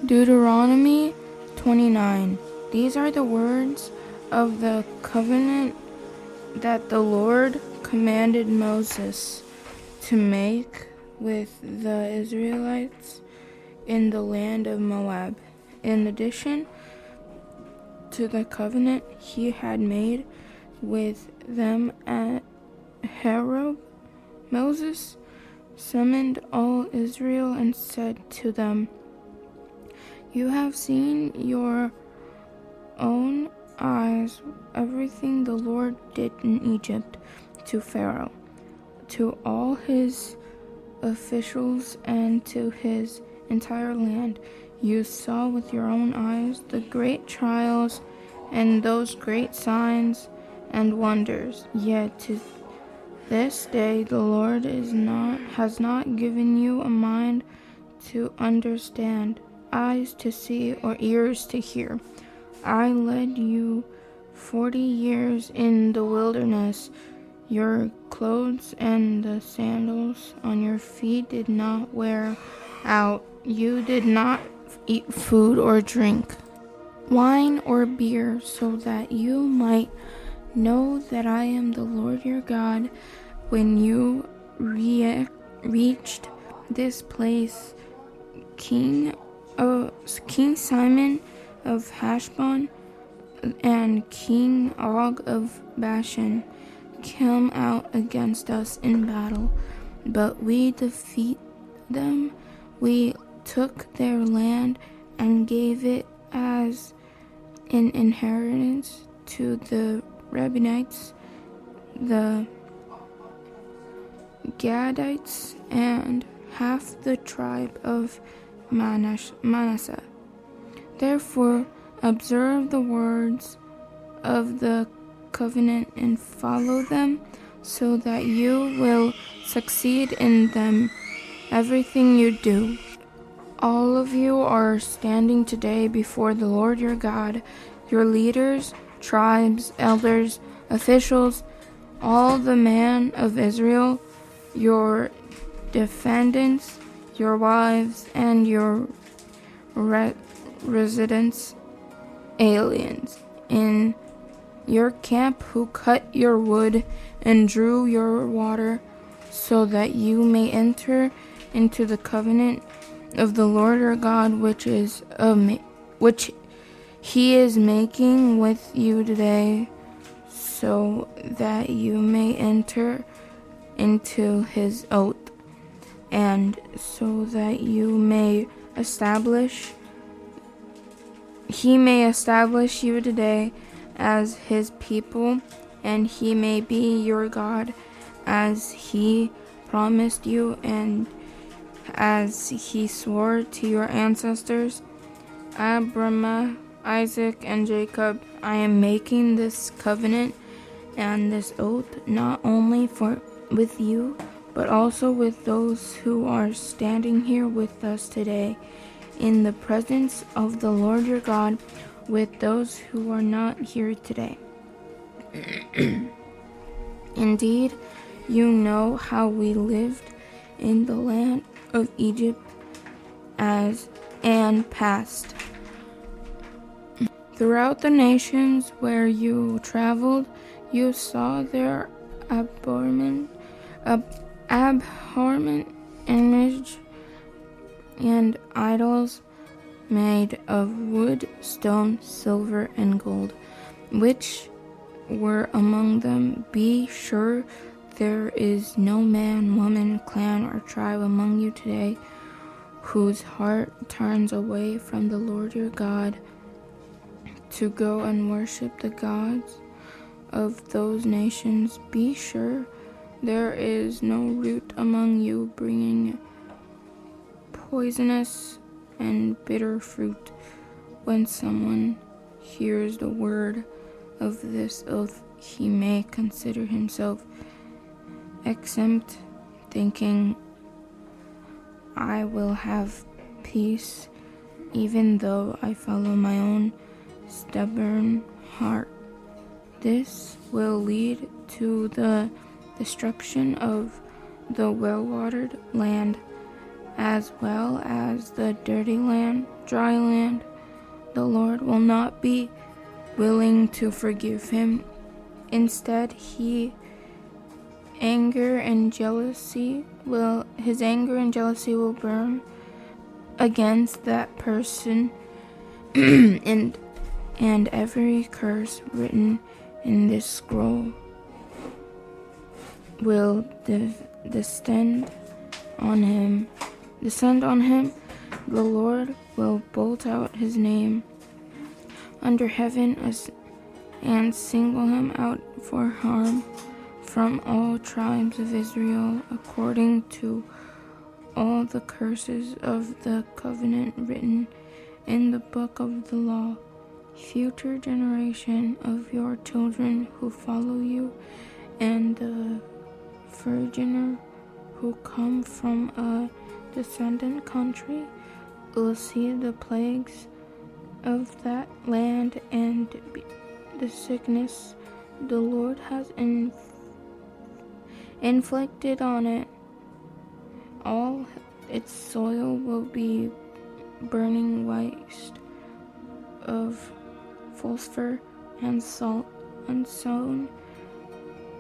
Deuteronomy 29. These are the words of the covenant that the Lord commanded Moses to make with the Israelites in the land of Moab. In addition to the covenant he had made with them at Horeb, Moses summoned all Israel and said to them, "You have seen your own eyes everything the Lord did in Egypt to Pharaoh, to all his officials, and to his entire land. You saw with your own eyes the great trials and those great signs and wonders. Yet to this day the Lord has not given you a mind to understand, eyes to see, or ears to hear. I led you 40 years in the wilderness. Your clothes and the sandals on your feet did not wear out. You did not eat food or drink wine or beer, so that you might know that I am the Lord your God. When you reached this place, King Simon of Heshbon and King Og of Bashan came out against us in battle, but we defeated them. We took their land and gave it as an inheritance to the Reubenites, the Gadites, and half the tribe of Manasseh. Therefore, observe the words of the covenant and follow them, so that you will succeed in them, everything you do. All of you are standing today before the Lord your God, your leaders, tribes, elders, officials, all the men of Israel, your descendants, your wives, and your residents, aliens in your camp who cut your wood and drew your water, so that you may enter into the covenant of the Lord your God, which he is making with you today, so that you may enter into his oath, and so that he may establish you today as his people, and he may be your God, as he promised you and as he swore to your ancestors, Abraham, Isaac, and Jacob. I am making this covenant and this oath not only with you, but also with those who are standing here with us today in the presence of the Lord your God, with those who are not here today. Indeed, you know how we lived in the land of Egypt and passed throughout the nations where you traveled. You saw their abhorrent image and idols made of wood, stone, silver, and gold, which were among them. Be sure there is no man, woman, clan, or tribe among you today whose heart turns away from the Lord your God to go and worship the gods of those nations. Be sure there is no root among you bringing poisonous and bitter fruit. When someone hears the word of this oath, he may consider himself exempt, thinking, I will have peace, even though I follow my own stubborn heart. This will lead to the destruction of the well-watered land as well as the dirty land, dry land. The Lord will not be willing to forgive him. Instead, his anger and jealousy will burn against that person, and every curse written in this scroll will descend on him. The Lord will blot out his name under heaven and single him out for harm from all tribes of Israel, according to all the curses of the covenant written in the book of the law. Future generation of your children who follow you, and the foreigner who come from a descendant country, will see the plagues of that land and the sickness the Lord has inflicted on it. All its soil will be burning waste of phosphor and salt, unsown,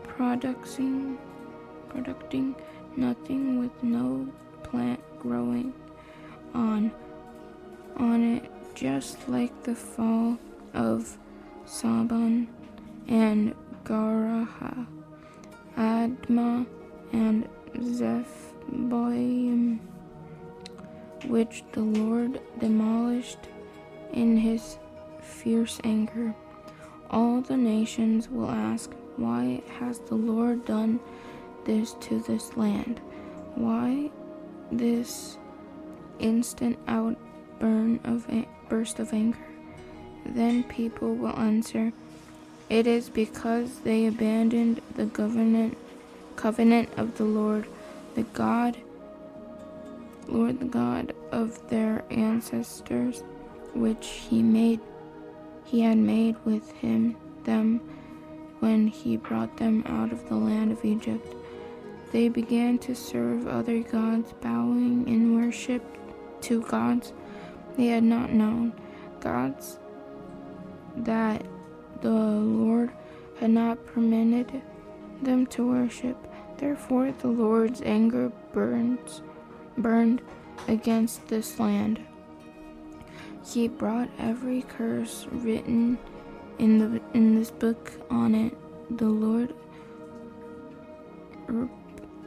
producing nothing, with no plant growing on it, just like the fall of Saban and Garaha, Admah and Zephboim, which the Lord demolished in his fierce anger. All the nations will ask, why has the Lord done this to this land? Why this instant burst of anger? Then people will answer, it is because they abandoned the covenant of the Lord, the God of their ancestors, which he had made with them when he brought them out of the land of Egypt. They began to serve other gods, bowing in worship to gods they had not known, gods that the Lord had not permitted them to worship. Therefore the Lord's anger burned against this land. He brought every curse written in this book on it. The Lord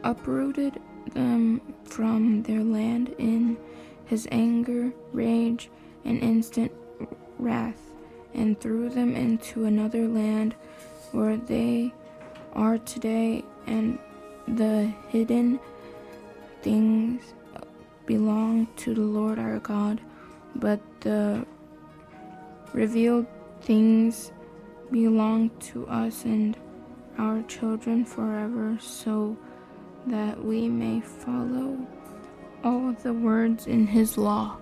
uprooted them from their land in his anger, rage, and instant wrath, and threw them into another land where they are today, and the hidden things belong to the Lord our God, but the revealed things belong to us and our children forever, so that we may follow all the words in his law.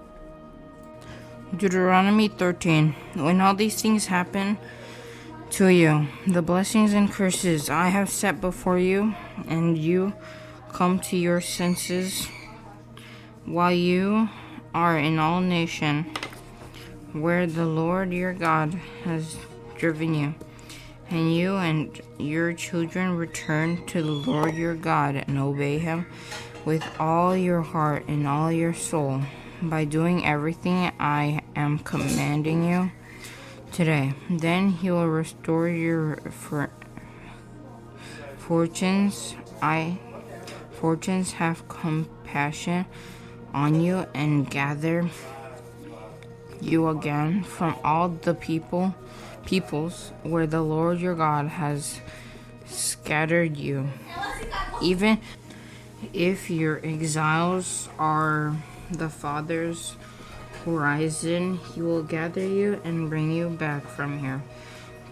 Deuteronomy 13. When all these things happen to you, the blessings and curses I have set before you, and you come to your senses, while you are in all nation where the Lord your God has driven you, and you and your children return to the Lord your God and obey him with all your heart and all your soul, by doing everything I am commanding you today. Then he will restore your fortunes. Fortunes have compassion on you and gather you again from all the peoples where the Lord your God has scattered you. Even if your exiles are the farthest horizon, he will gather you and bring you back from here.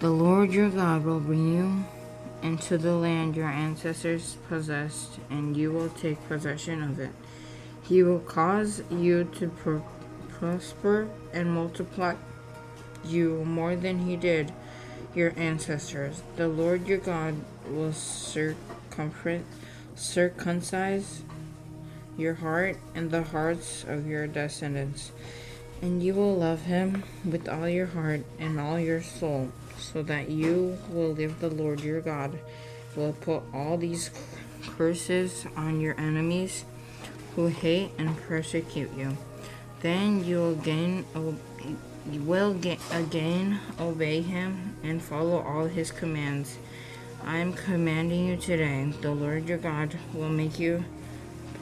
The Lord your God will bring you into the land your ancestors possessed, and you will take possession of it. He will cause you to prosper and multiply you more than he did your ancestors. The Lord your God will circumcise your heart and the hearts of your descendants. And you will love him with all your heart and all your soul, so that you will live. The Lord your God will put all these curses on your enemies who hate and persecute you. Then you will again obey him and follow all his commands. I am commanding you today. The Lord your God will make you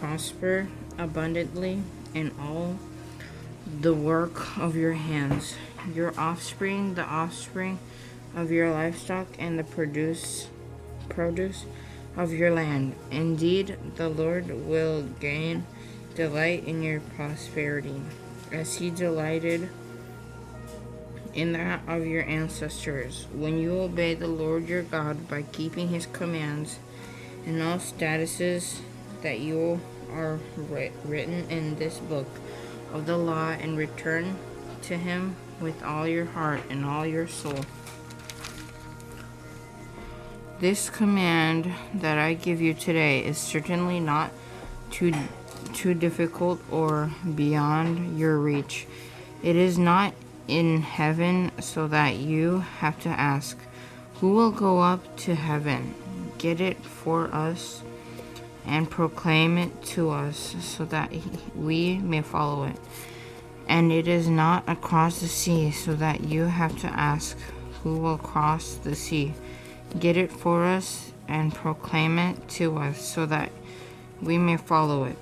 prosper abundantly in all the work of your hands, your offspring, the offspring of your livestock, and the produce of your land. Indeed, the Lord will gain delight in your prosperity, as he delighted in that of your ancestors, when you obey the Lord your God by keeping his commands and all statutes that you are written in this book of the law, and return to him with all your heart and all your soul. This command that I give you today is certainly not too difficult or beyond your reach. It is not in heaven, so that you have to ask, who will go up to heaven, get it for us, and proclaim it to us, so that we may follow it. And it is not across the sea, so that you have to ask, who will cross the sea, get it for us, and proclaim it to us, so that we may follow it.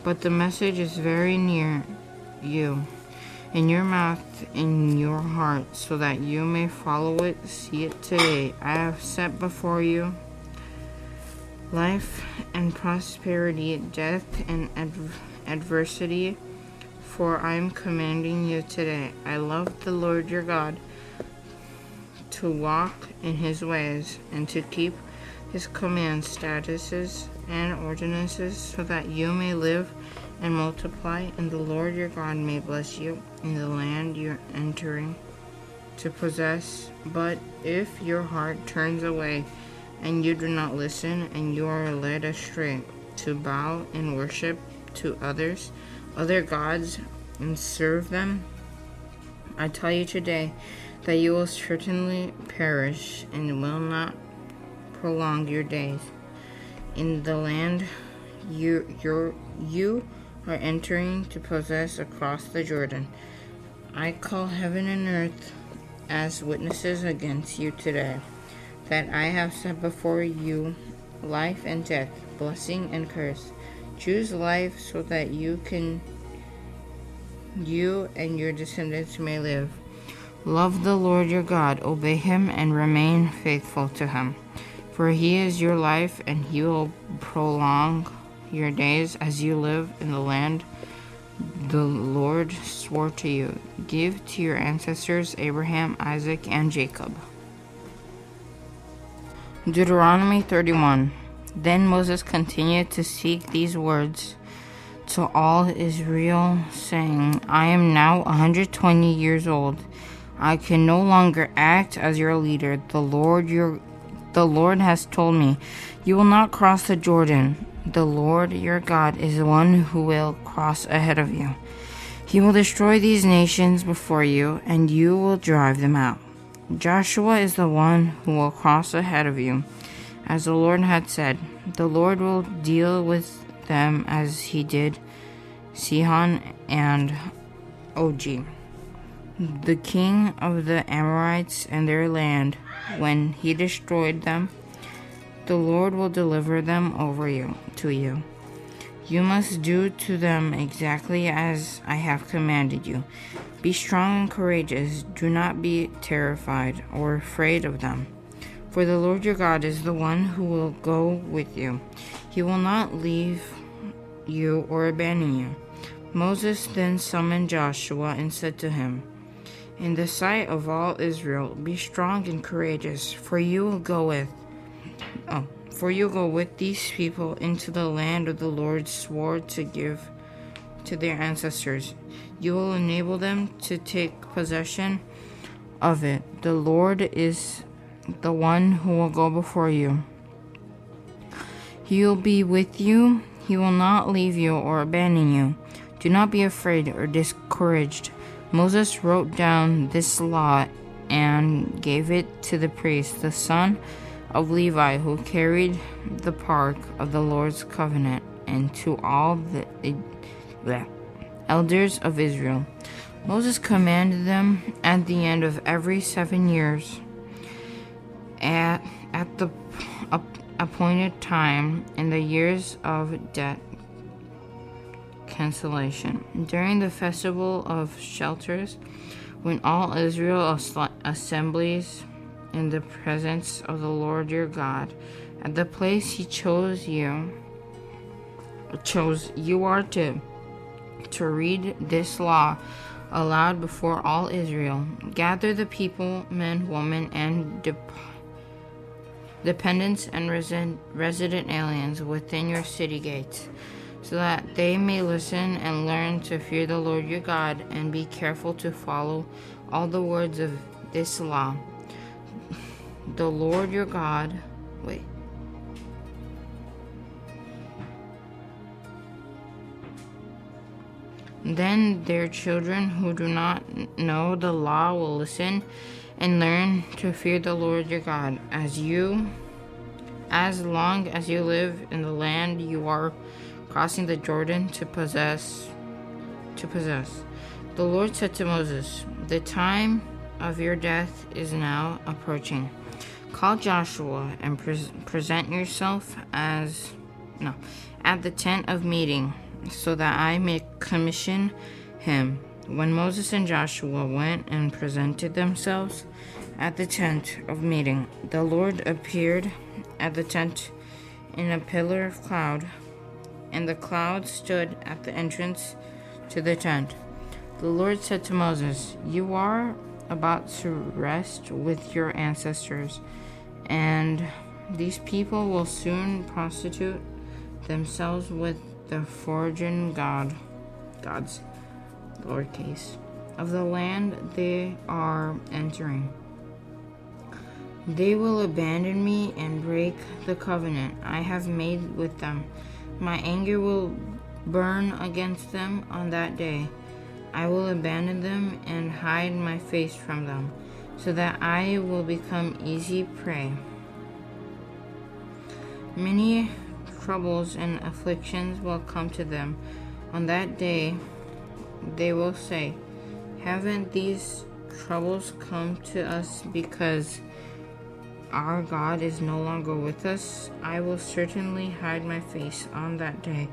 But the message is very near you, in your mouth, in your heart, so that you may follow it. See it today. I have set before you life and prosperity, death and adversity, for I am commanding you today. I love the Lord your God, to walk in his ways and to keep his commands, statutes, and ordinances, so that you may live and multiply, and the Lord your God may bless you in the land you're entering to possess. But if your heart turns away and you do not listen, and you are led astray to bow and worship to other gods, and serve them, I tell you today that you will certainly perish and will not prolong your days in the land you are entering to possess across the Jordan. I call heaven and earth as witnesses against you today, that I have set before you life and death, blessing and curse. Choose life, so that you and your descendants may live. Love the Lord your God, obey him, and remain faithful to him. For he is your life, and he will prolong your days as you live in the land the Lord swore to you, give to your ancestors Abraham, Isaac, and Jacob. Deuteronomy 31. Then Moses continued to speak these words to all Israel, saying, I am now 120 years old. I can no longer act as your leader. The Lord has told me, you will not cross the Jordan. The Lord your God is the one who will cross ahead of you. He will destroy these nations before you, and you will drive them out. Joshua is the one who will cross ahead of you, as the Lord had said. The Lord will deal with them as he did Sihon and Og, the king of the Amorites, and their land. When he destroyed them, the Lord will deliver them over to you. You must do to them exactly as I have commanded you. Be strong and courageous. Do not be terrified or afraid of them. For the Lord your God is the one who will go with you. He will not leave you or abandon you. Moses then summoned Joshua and said to him, in the sight of all Israel, be strong and courageous, for you will go with these people into the land of the Lord swore to give to their ancestors. You will enable them to take possession of it. The Lord is the one who will go before you. He will be with you. He will not leave you or abandon you. Do not be afraid or discouraged. Moses wrote down this law and gave it to the priest, the son of Levi, who carried the ark of the Lord's covenant, and to all the elders of Israel. Moses commanded them at the end of every 7 years, at the appointed time in the years of debt cancellation, during the festival of shelters, when all Israel assemblies in the presence of the Lord your God, at the place he chose you are to read this law aloud before all Israel. Gather the people, men, women, and dependents and resident aliens within your city gates, so that they may listen and learn to fear the Lord your God and be careful to follow all the words of this law. The Lord your God, Then their children who do not know the law will listen and learn to fear the Lord your God as long as you live in the land you are crossing the Jordan to possess. The Lord said to Moses, "The time of your death is now approaching. Call Joshua and present yourself at the tent of meeting, so that I may commission him." When Moses and Joshua went and presented themselves at the tent of meeting, the Lord appeared at the tent in a pillar of cloud, and the cloud stood at the entrance to the tent. The Lord said to Moses, "You are about to rest with your ancestors, and these people will soon prostitute themselves with the foreign gods, lowercase, of the land they are entering. They will abandon me and break the covenant I have made with them. My anger will burn against them on that day. I will abandon them and hide my face from them, so that I will become easy prey. Many troubles and afflictions will come to them. On that day, they will say, 'Haven't these troubles come to us because our God is no longer with us?' I will certainly hide my face on that day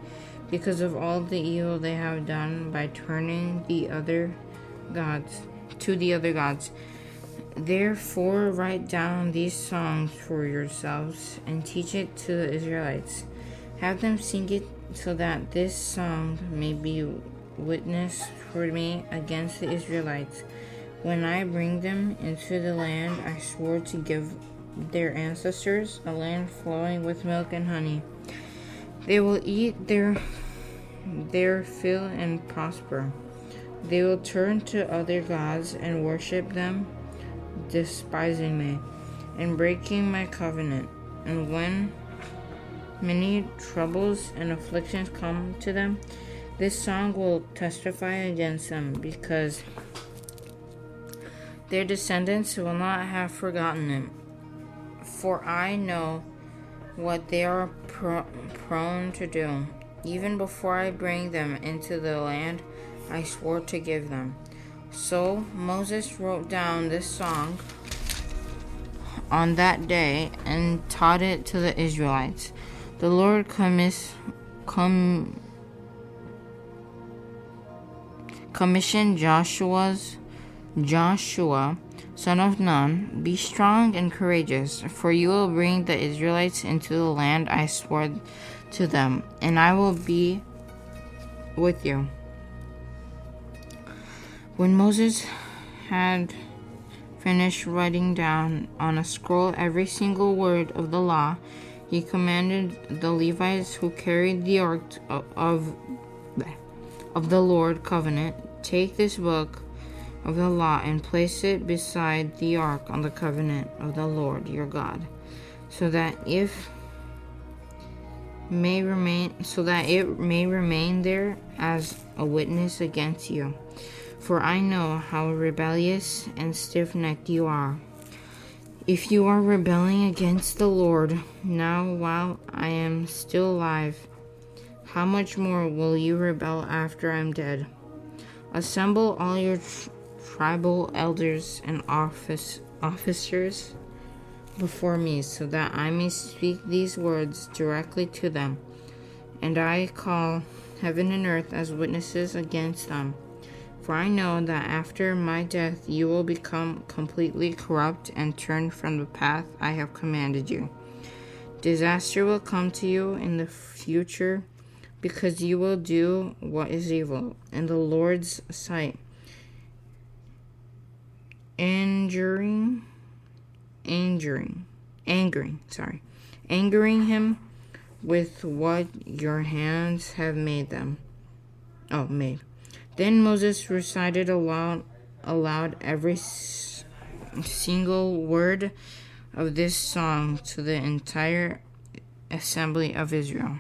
because of all the evil they have done by turning to the other gods. Therefore, write down these songs for yourselves and teach it to the Israelites. Have them sing it so that this song may be witness for me against the Israelites when I bring them into the land I swore to give their ancestors, a land flowing with milk and honey. They will eat their fill and prosper. They will turn to other gods and worship them, despising me and breaking my covenant. And when many troubles and afflictions come to them, this song will testify against them, because their descendants will not have forgotten it. For I know what they are prone to do, even before I bring them into the land I swore to give them." So Moses wrote down this song on that day and taught it to the Israelites. The Lord commissioned Joshua, son of Nun, "Be strong and courageous, for you will bring the Israelites into the land I swore to them, and I will be with you." When Moses had finished writing down on a scroll every single word of the law, he commanded the Levites who carried the ark of the Lord covenant, "Take this book of the law and place it beside the ark on the covenant of the Lord your God, so that if may remain, so that it may remain there as a witness against you. For I know how rebellious and stiff-necked you are. If you are rebelling against the Lord now while I am still alive, how much more will you rebel after I am dead? Assemble all your tribal elders and officers before me, so that I may speak these words directly to them. And I call heaven and earth as witnesses against them. For I know that after my death you will become completely corrupt and turn from the path I have commanded you. Disaster will come to you in the future, because you will do what is evil in the Lord's sight, angering him with what your hands have made. Then Moses recited aloud every single word of this song to the entire assembly of Israel.